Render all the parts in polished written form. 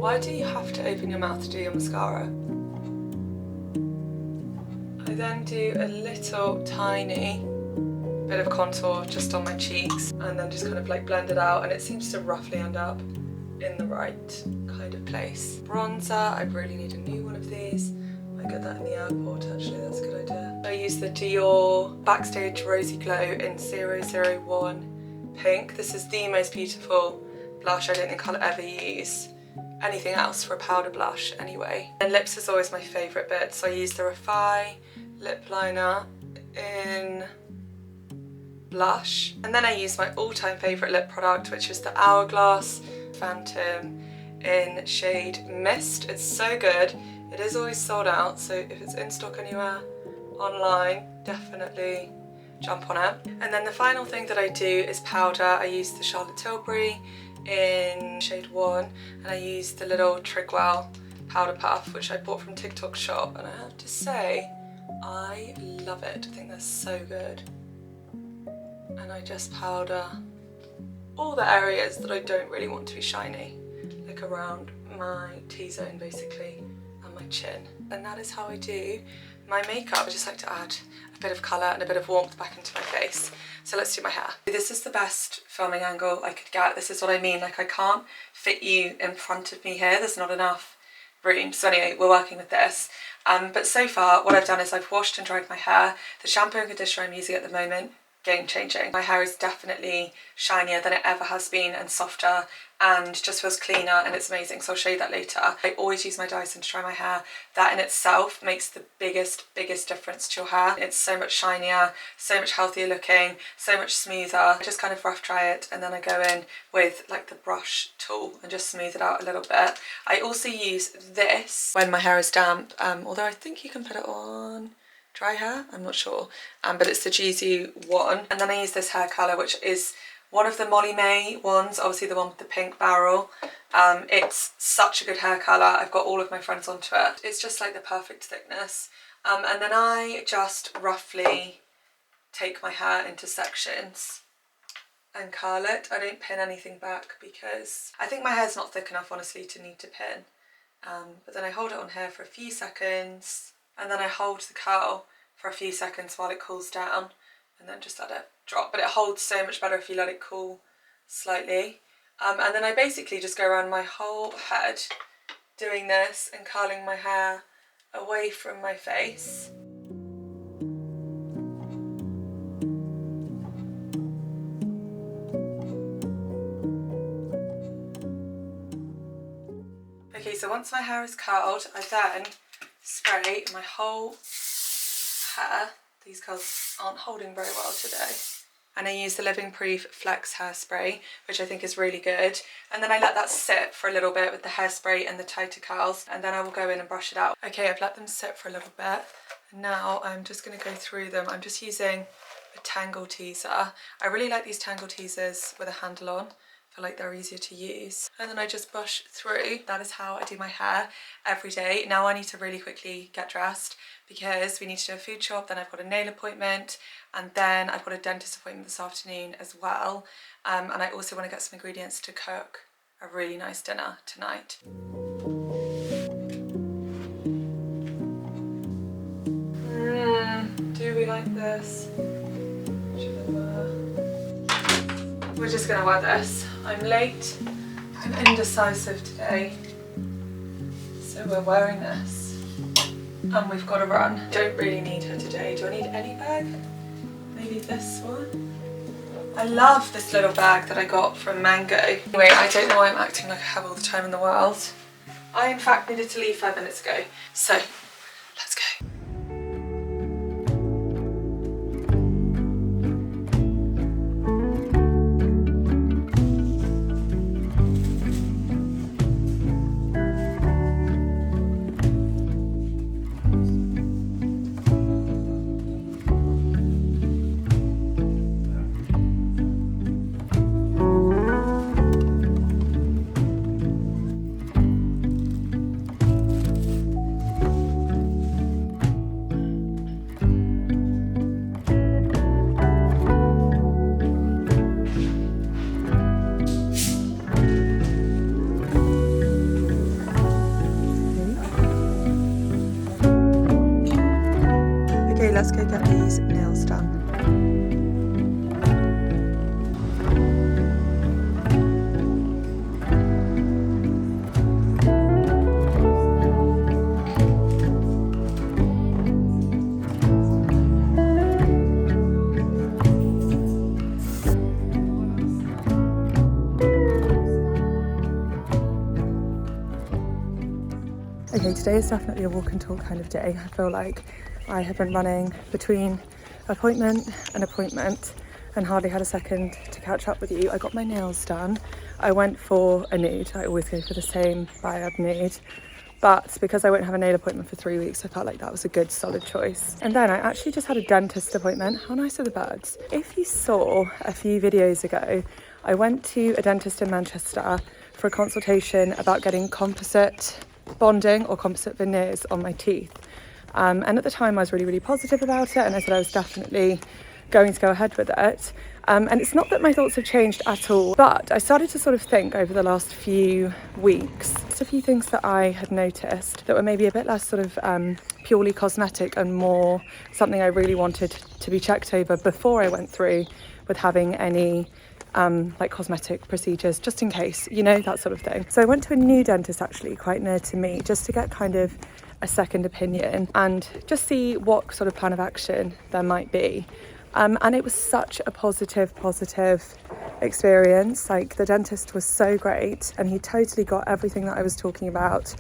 Why do you have to open your mouth to do your mascara? I then do a little tiny bit of contour just on my cheeks and then just kind of like blend it out, and it seems to roughly end up in the right kind of place. Bronzer, I really need a new one of these. I got that in the airport actually, that's a good idea. I use the Dior Backstage Rosy Glow in 001 Pink. This is the most beautiful blush I don't think I'll ever use anything else for a powder blush anyway. And lips is always my favourite bit, so I use the Refi lip liner in blush, and then I use my all-time favourite lip product, which is the Hourglass Phantom in shade Mist. It's so good. It is always sold out, so if it's in stock anywhere online, definitely jump on it. And then the final thing that I do is powder. I use the Charlotte Tilbury in shade 1, and I use the little Trigwell powder puff, which I bought from TikTok shop, and I have to say I love it. I think they're so good. And I just powder all the areas that I don't really want to be shiny, like around my T-zone basically and my chin. And that is how I do my makeup. I just like to add a bit of colour and a bit of warmth back into my face. So let's do my hair. This is the best filming angle I could get. This is what I mean, like I can't fit you in front of me here. There's not enough room. So anyway, we're working with this. But so far what I've done is I've washed and dried my hair. The shampoo and conditioner I'm using at the moment, game changing. My hair is definitely shinier than it ever has been and softer and just feels cleaner, and it's amazing, so I'll show you that later. I always use my Dyson to dry my hair. That in itself makes the biggest difference to your hair. It's so much shinier, so much healthier looking, so much smoother. I just kind of rough dry it and then I go in with like the brush tool and just smooth it out a little bit. I also use this when my hair is damp, although I think you can put it on dry hair, I'm not sure, but it's the Jizu one. And then I use this hair colour, which is one of the Molly May ones, obviously the one with the pink barrel. It's such a good hair colour. I've got all of my friends onto it. It's just like the perfect thickness. And then I just roughly take my hair into sections and curl it. I don't pin anything back because I think my hair's not thick enough honestly to need to pin. But then I hold it on here for a few seconds, and then I hold the curl for a few seconds while it cools down, and then just let it drop. But it holds so much better if you let it cool slightly. And then I basically just go around my whole head doing this and curling my hair away from my face. Okay, so once my hair is curled, I then spray my whole hair. These curls aren't holding very well today. And I use the Living Proof Flex hairspray, which I think is really good. And then I let that sit for a little bit with the hairspray and the tighter curls, and then I will go in and brush it out. Okay, I've let them sit for a little bit. Now I'm just going to go through them. I'm just using a Tangle Teaser. I really like these Tangle Teasers with a handle on. I feel like they're easier to use. And then I just brush through. That is how I do my hair every day. Now I need to really quickly get dressed because we need to do a food shop, then I've got a nail appointment, and then I've got a dentist appointment this afternoon as well. And I also want to get some ingredients to cook a really nice dinner tonight. Do we like this? We're just gonna wear this. I'm late, I'm indecisive today, so we're wearing this. And we've got to run. Don't really need her today. Do I need any bag? Maybe this one? I love this little bag that I got from Mango. Anyway, I don't know why I'm acting like I have all the time in the world. I in fact needed to leave 5 minutes ago. So, let's go. let's go get these nails done. Okay, today is definitely a walk and talk kind of day. I feel like I have been running between appointment and appointment and hardly had a second to catch up with you. I got my nails done. I went for a nude. I always go for the same biab nude. But because I won't have a nail appointment for 3 weeks, I felt like that was a good, solid choice. And then I actually just had a dentist appointment. How nice are the birds? If you saw a few videos ago, I went to a dentist in Manchester for a consultation about getting composite bonding or composite veneers on my teeth. And at the time I was really, really positive about it, and I said I was definitely going to go ahead with it. And it's not that my thoughts have changed at all, but I started to sort of think over the last few weeks, just a few things that I had noticed that were maybe a bit less sort of purely cosmetic and more something I really wanted to be checked over before I went through with having any like cosmetic procedures, just in case, you know, that sort of thing. So I went to a new dentist actually quite near to me just to get kind of a second opinion and just see what sort of plan of action there might be. And it was such a positive experience. Like, the dentist was so great and he totally got everything that I was talking about.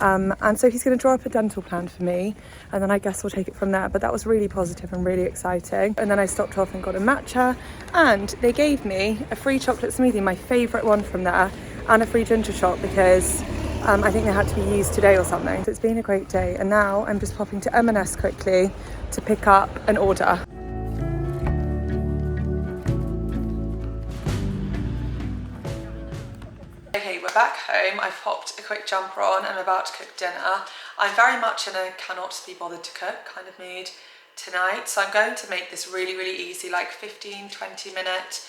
And so he's going to draw up a dental plan for me, and then I guess we'll take it from there. But that was really positive and really exciting. And then I stopped off and got a matcha, and they gave me a free chocolate smoothie, my favourite one from there, and a free ginger shot because I think they had to be used today or something. So it's been a great day, and now I'm just popping to M&S quickly to pick up an order. Okay, we're back home. I've popped a quick jumper on. I'm about to cook dinner. I'm very much in a cannot be bothered to cook kind of mood tonight. So I'm going to make this really, really easy, like 15-20 minute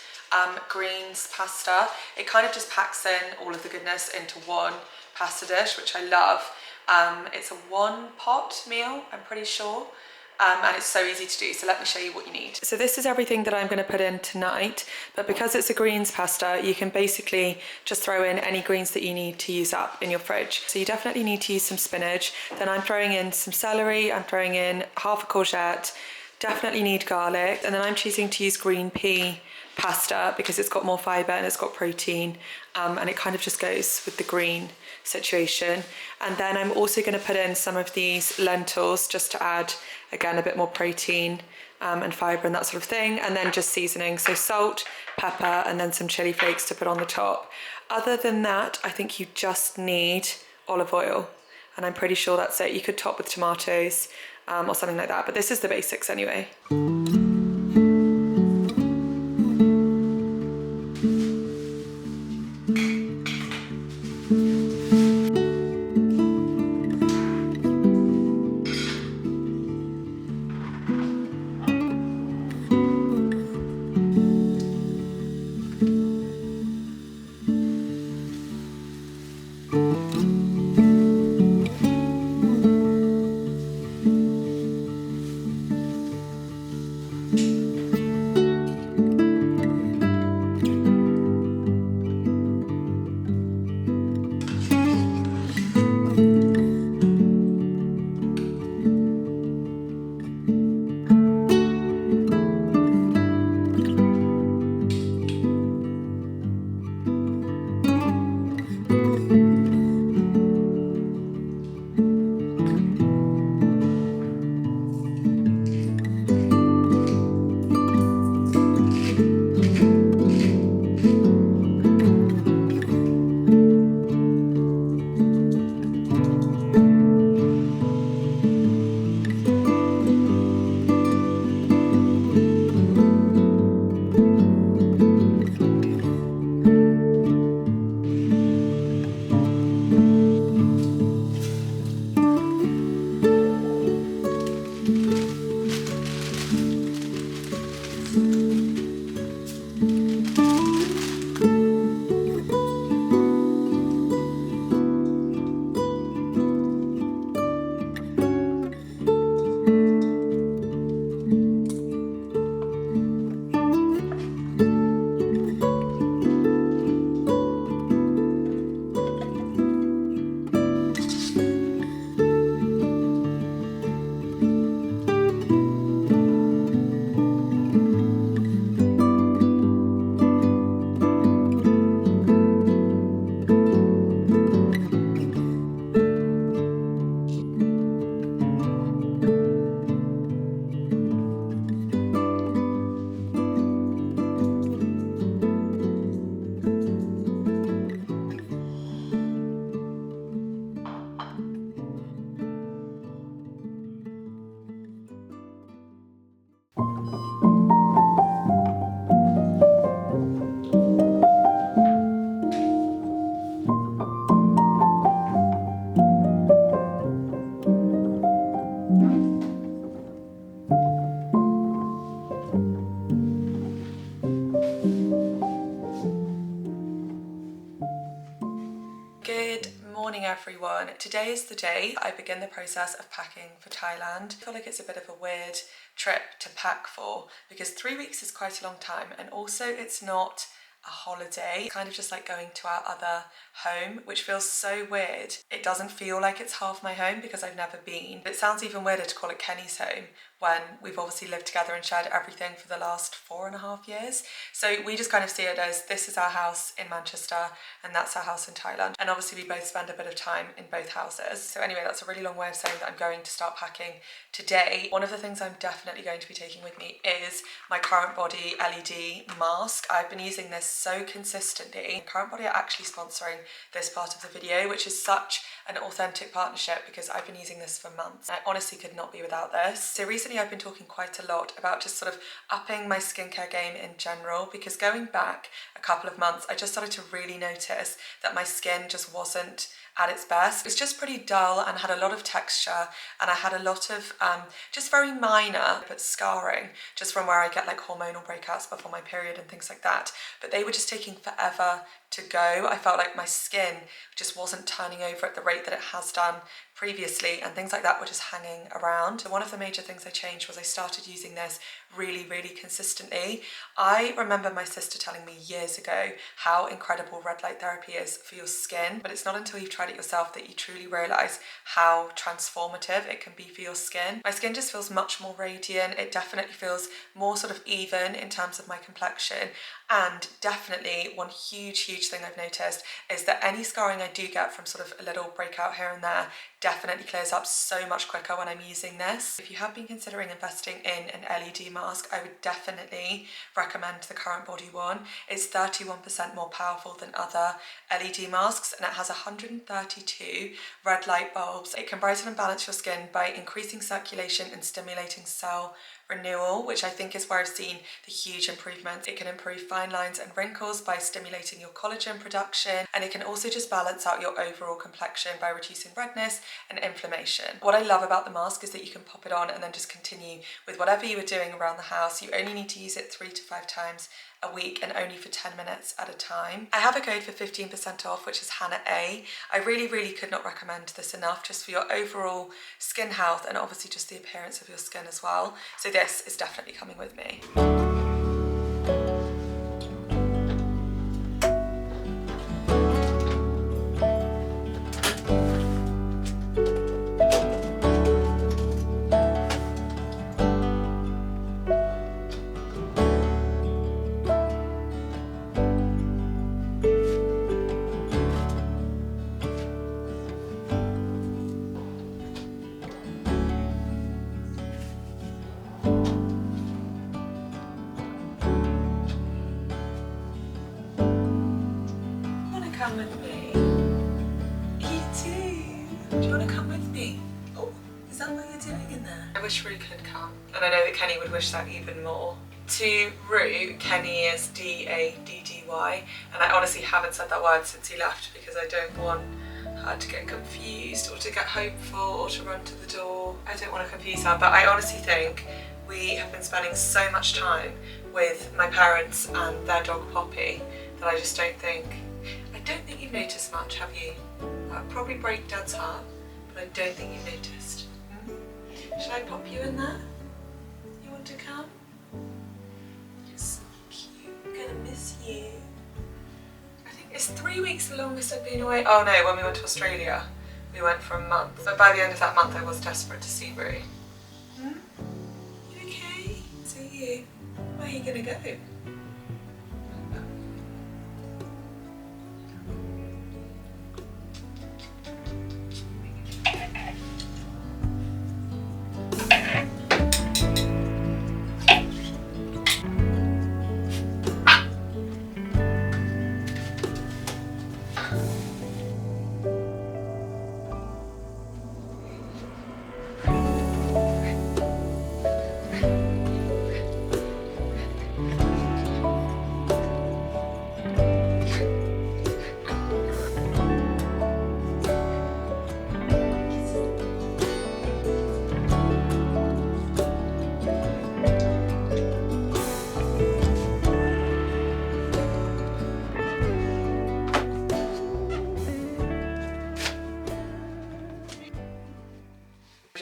greens pasta. It kind of just packs in all of the goodness into one pasta dish, which I love. It's a one pot meal, I'm pretty sure. And it's so easy to do, so let me show you what you need. So this is everything that I'm going to put in tonight, but because it's a greens pasta, you can basically just throw in any greens that you need to use up in your fridge. So you definitely need to use some spinach, then I'm throwing in some celery, I'm throwing in half a courgette, definitely need garlic, and then I'm choosing to use green pea pasta because it's got more fibre and it's got protein, and it kind of just goes with the green situation. And then I'm also going to put in some of these lentils just to add, again, a bit more protein and fibre and that sort of thing, and then just seasoning, so salt, pepper, and then some chili flakes to put on the top. Other than that, I think you just need olive oil, and I'm pretty sure that's it. You could top with tomatoes or something like that, but this is the basics anyway. Good morning everyone. Today is the day I begin the process of packing for Thailand. I feel like it's a bit of a weird trip to pack for because 3 weeks is quite a long time, and also it's not a holiday. It's kind of just like going to our other home, which feels so weird. It doesn't feel like it's half my home because I've never been. It sounds even weirder to call it Kenny's home when we've obviously lived together and shared everything for the last 4.5 years. So we just kind of see it as this is our house in Manchester and that's our house in Thailand. And obviously we both spend a bit of time in both houses. So anyway, that's a really long way of saying that I'm going to start packing today. One of the things I'm definitely going to be taking with me is my Current Body LED mask. I've been using this so consistently. Current Body are actually sponsoring this part of the video, which is such an authentic partnership because I've been using this for months. I honestly could not be without this. So recently I've been talking quite a lot about just sort of upping my skincare game in general, because going back a couple of months, I just started to really notice that my skin just wasn't at its best. It was just pretty dull and had a lot of texture, and I had a lot of just very minor but scarring just from where I get like hormonal breakouts before my period and things like that. But they were just taking forever to go. I felt like my skin just wasn't turning over at the rate that it has done previously, and things like that were just hanging around. So one of the major things I changed was I started using this really consistently. I remember my sister telling me years ago how incredible red light therapy is for your skin, but it's not until you've tried it yourself that you truly realise how transformative it can be for your skin. My skin just feels much more radiant. It definitely feels more sort of even in terms of my complexion, and definitely one huge thing I've noticed is that any scarring I do get from sort of a little breakout here and there definitely clears up so much quicker when I'm using this. If you have been considering investing in an LED mask, I would definitely recommend the Current Body one. It's 31% more powerful than other LED masks, and it has 132 red light bulbs. It can brighten and balance your skin by increasing circulation and stimulating cell renewal, which I think is where I've seen the huge improvements. It can improve fine lines and wrinkles by stimulating your collagen production, and it can also just balance out your overall complexion by reducing redness and inflammation. What I love about the mask is that you can pop it on and then just continue with whatever you were doing around the house. You only need to use it 3 to 5 times a week and only for 10 minutes at a time. I have a code for 15% off, which is HANNAHA. I really could not recommend this enough, just for your overall skin health and obviously just the appearance of your skin as well. So this is definitely coming with me. Come with me. You too. Do you want to come with me? Oh, is that what you're doing in there? I wish Rue could come, and I know that Kenny would wish that even more. To Rue, Kenny is D-A-D-D-Y, and I honestly haven't said that word since he left because I don't want her to get confused or to get hopeful or to run to the door. I don't want to confuse her, but I honestly think we have been spending so much time with my parents and their dog Poppy that I just don't think you've noticed much, have you? I'll probably break Dad's heart, but I don't think you've noticed. Should I pop you in there? You want to come? You're so cute. I'm gonna miss you. I think it's 3 weeks the longest I've been away. Oh no, when we went to Australia, we went for a month. But by the end of that month, I was desperate to see Rue. You okay? So where are you gonna go?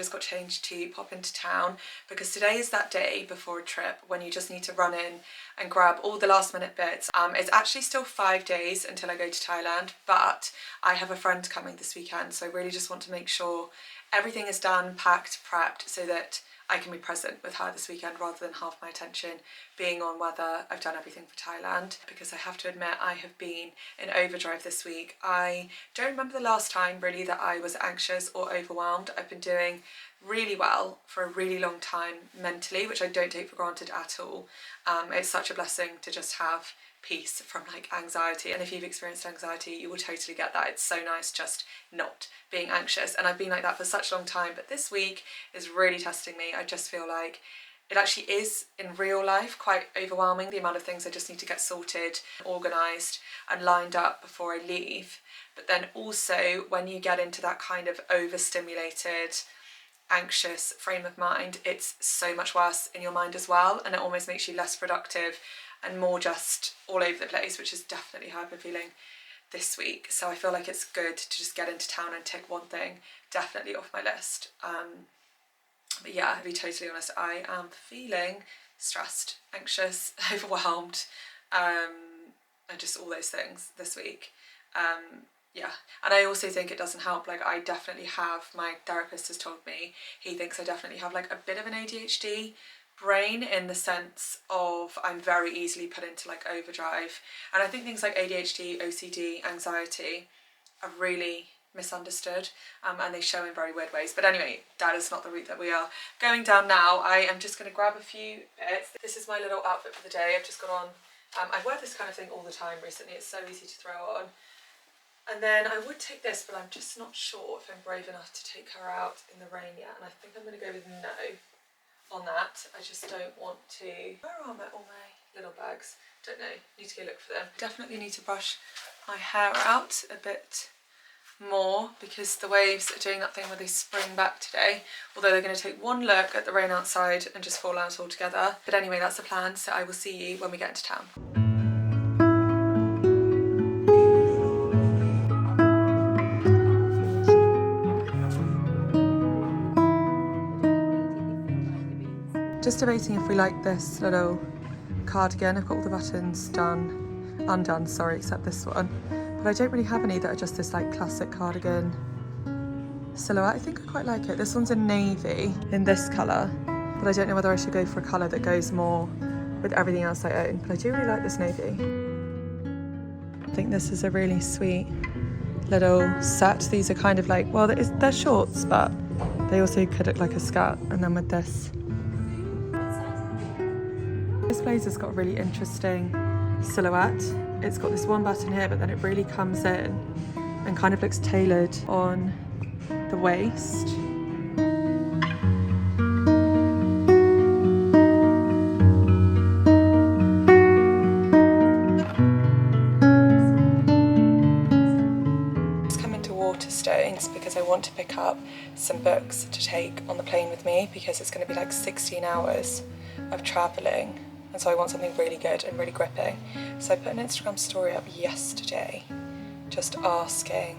just got changed to pop into town because today is that day before a trip when you just need to run in and grab all the last minute bits. It's actually still 5 days until I go to Thailand, but I have a friend coming this weekend, so I really just want to make sure everything is done, packed, prepped, so that I can be present with her this weekend rather than half my attention being on whether I've done everything for Thailand, because I have to admit I have been in overdrive this week. I don't remember the last time really that I was anxious or overwhelmed. I've been doing really well for a really long time mentally, which I don't take for granted at all. It's such a blessing to just have peace from like anxiety, and if you've experienced anxiety you will totally get that. It's so nice just not being anxious, and I've been like that for such a long time, but this week is really testing me. I just feel like it actually is in real life quite overwhelming, the amount of things I just need to get sorted, organised and lined up before I leave. But then also when you get into that kind of overstimulated, anxious frame of mind, it's so much worse in your mind as well, and it almost makes you less productive and more just all over the place, which is definitely how I've been feeling this week. So I feel like it's good to just get into town and tick one thing definitely off my list. But yeah, to be totally honest, I am feeling stressed, anxious, overwhelmed, and just all those things this week. Yeah, and I also think it doesn't help, like I definitely have, my therapist has told me, he thinks I definitely have like a bit of an ADHD brain, in the sense of I'm very easily put into like overdrive, and I think things like ADHD, OCD, anxiety are really misunderstood, and they show in very weird ways. But anyway, that is not the route that we are going down now. I am just going to grab a few bits. This is my little outfit for the day. I've just got on, I wear this kind of thing all the time recently, it's so easy to throw on. And then I would take this, but I'm just not sure if I'm brave enough to take her out in the rain yet, and I think I'm going to go with no on that. I just don't want to. Where are all my little bags? Don't know, need to go look for them. Definitely need to brush my hair out a bit more because the waves are doing that thing where they spring back today, although they're going to take one look at the rain outside and just fall out altogether. But anyway, that's the plan, so I will see you when we get into town. Just debating if we like this little cardigan. I've got all the buttons undone, sorry, except this one. But I don't really have any that are just this like classic cardigan silhouette. I think I quite like it. This one's in navy, in this colour, but I don't know whether I should go for a colour that goes more with everything else I own. But I do really like this navy. I think this is a really sweet little set. These are kind of like, well, they're shorts, but they also could look like a skirt. And then with this blazer's got a really interesting silhouette. It's got this one button here, but then it really comes in and kind of looks tailored on the waist. Just come into Waterstones because I want to pick up some books to take on the plane with me, because it's going to be like 16 hours of travelling. And so I want something really good and really gripping. So I put an Instagram story up yesterday just asking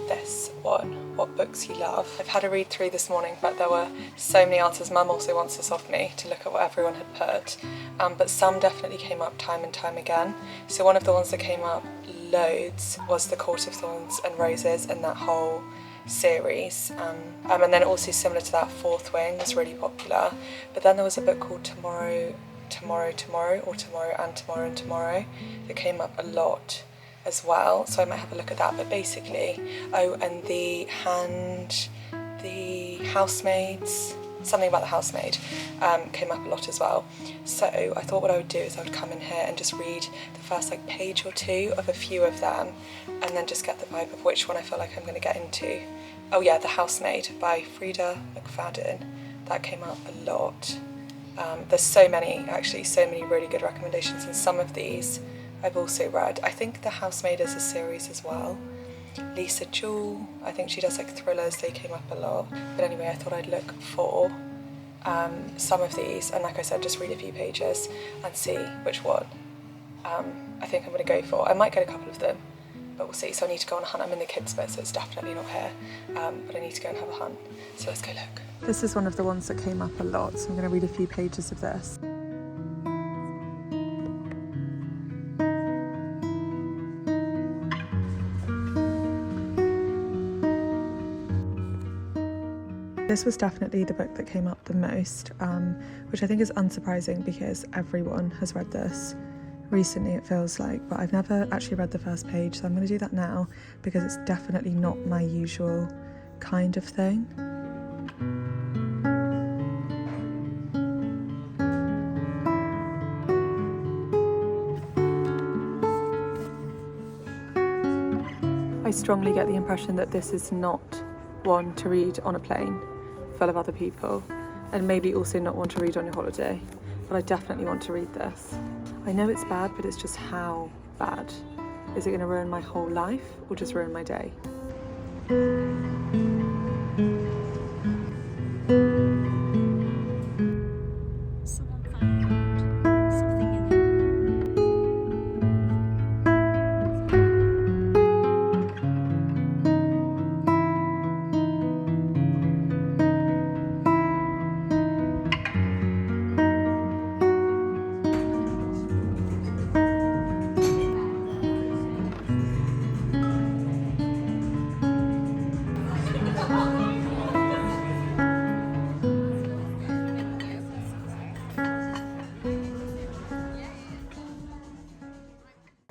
this one, what books you love. I've had a read through this morning, but there were so many answers. Mum also wants this off me to look at what everyone had put. But some definitely came up time and time again. So one of the ones that came up loads was The Court of Thorns and Roses, and that whole series. And then also similar to that, Fourth Wing was really popular. But then there was a book called Tomorrow and Tomorrow that came up a lot as well, so I might have a look at that. But basically, oh, and the Housemaids, something about the housemaid came up a lot as well. So I thought what I would do is I would come in here and just read the first like page or two of a few of them, and then just get the vibe of which one I feel like I'm going to get into. Oh yeah, The Housemaid by Frida McFadden, that came up a lot. There's so many really good recommendations, and some of these I've also read. I think The Housemaid is a series as well. Lisa Jewell, I think she does like thrillers, they came up a lot. But anyway, I thought I'd look for some of these, and like I said, just read a few pages and see which one I think I'm going to go for. I might get a couple of them, but we'll see. So I need to go on a hunt. I'm in the kids bit, so it's definitely not here, but I need to go and have a hunt. So let's go look. This is one of the ones that came up a lot, so I'm going to read a few pages of this. This was definitely the book that came up the most, which I think is unsurprising because everyone has read this recently, it feels like, but I've never actually read the first page, so I'm going to do that now because it's definitely not my usual kind of thing. I strongly get the impression that this is not one to read on a plane full of other people, and maybe also not one to read on your holiday, but I definitely want to read this. I know it's bad, but it's just how bad. Is it going to ruin my whole life or just ruin my day?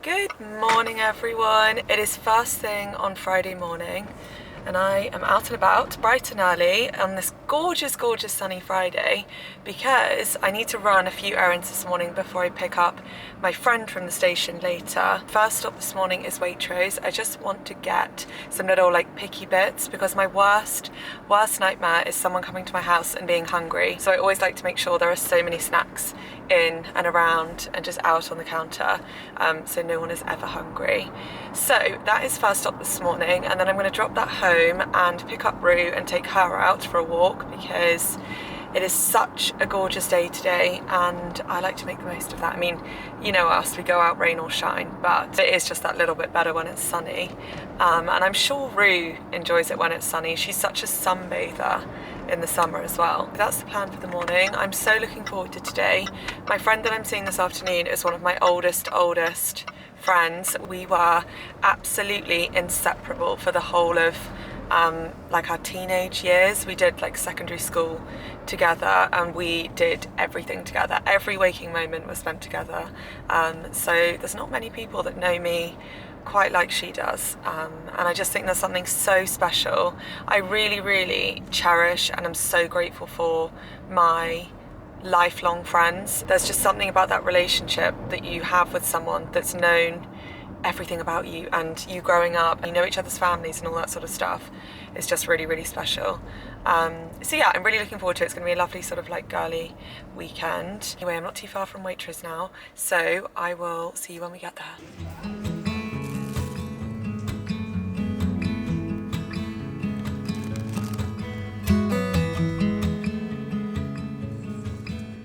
Good morning everyone. It is first thing on Friday morning and I am out and about bright and early on this gorgeous sunny Friday because I need to run a few errands this morning before I pick up my friend from the station later. First stop this morning is Waitrose. I just want to get some little like picky bits because my worst nightmare is someone coming to my house and being hungry. So I always like to make sure there are so many snacks in and around and just out on the counter, so no one is ever hungry. So that is first stop this morning, and then I'm going to drop that home and pick up Rue and take her out for a walk because it is such a gorgeous day today and I like to make the most of that. I mean, you know us, we go out rain or shine, but it is just that little bit better when it's sunny, and I'm sure Rue enjoys it when it's sunny. She's such a sunbather in the summer as well. That's the plan for the morning. I'm so looking forward to today. My friend that I'm seeing this afternoon is one of my oldest friends. We were absolutely inseparable for the whole of like our teenage years. We did like secondary school together and we did everything together. Every waking moment was spent together. So there's not many people that know me quite like she does, and I just think there's something so special. I really cherish and I'm so grateful for my lifelong friends. There's just something about that relationship that you have with someone that's known everything about you and you growing up, you know each other's families and all that sort of stuff. It's just really special. So yeah, I'm really looking forward to it. It's going to be a lovely sort of like girly weekend. Anyway, I'm not too far from Waitrose now, so I will see you when we get there.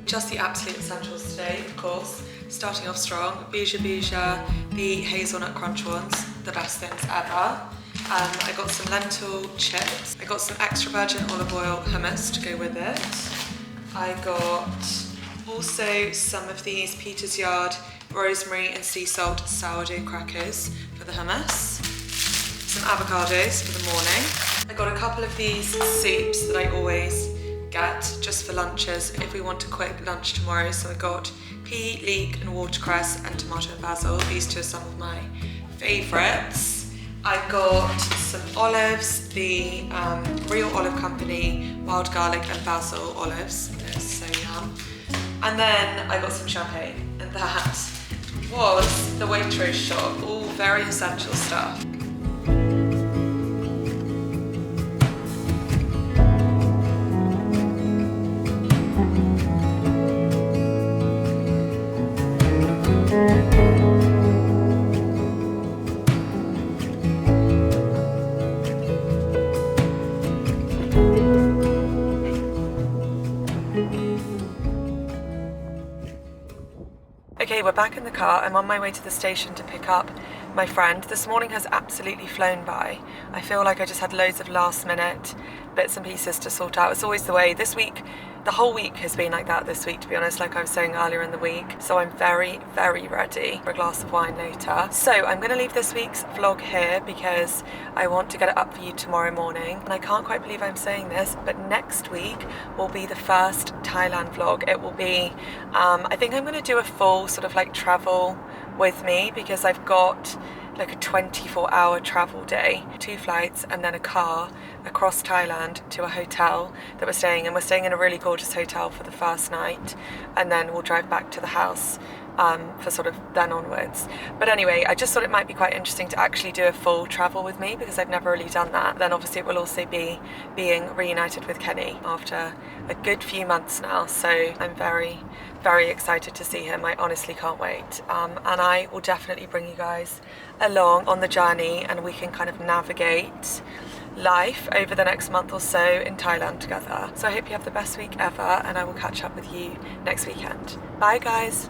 Just the absolute essentials today, of course. Starting off strong, Bija, the hazelnut crunch ones, the best things ever. I got some lentil chips. I got some extra virgin olive oil hummus to go with it. I got also some of these Peter's Yard rosemary and sea salt sourdough crackers for the hummus. Some avocados for the morning. I got a couple of these soups that I always get just for lunches if we want a quick lunch tomorrow. So I got pea, leek and watercress and tomato and basil. These two are some of my favourites. I got some olives, the Real Olive Company wild garlic and basil olives. They're so yum. And then I got some champagne, and that was the Waitrose shop. All very essential stuff. Okay, we're back in the car. I'm on my way to the station to pick up my friend. This morning has absolutely flown by. I feel like I just had loads of last minute bits and pieces to sort out. It's always the way. This week, the whole week has been like that this week, to be honest, like I was saying earlier in the week. So I'm very, very ready for a glass of wine later. So I'm going to leave this week's vlog here because I want to get it up for you tomorrow morning. And I can't quite believe I'm saying this, but next week will be the first Thailand vlog. It will be, I think I'm going to do a full sort of like travel with me because I've got like a 24-hour travel day, 2 flights and then a car across Thailand to a hotel that we're staying in. We're staying in a really gorgeous hotel for the first night and then we'll drive back to the house for sort of then onwards. But anyway, I just thought it might be quite interesting to actually do a full travel with me because I've never really done that. Then obviously it will also be being reunited with Kenny after a good few months now, so I'm very, very excited to see him. I honestly can't wait. And I will definitely bring you guys along on the journey and we can kind of navigate life over the next month or so in Thailand together. So I hope you have the best week ever and I will catch up with you next weekend. Bye guys.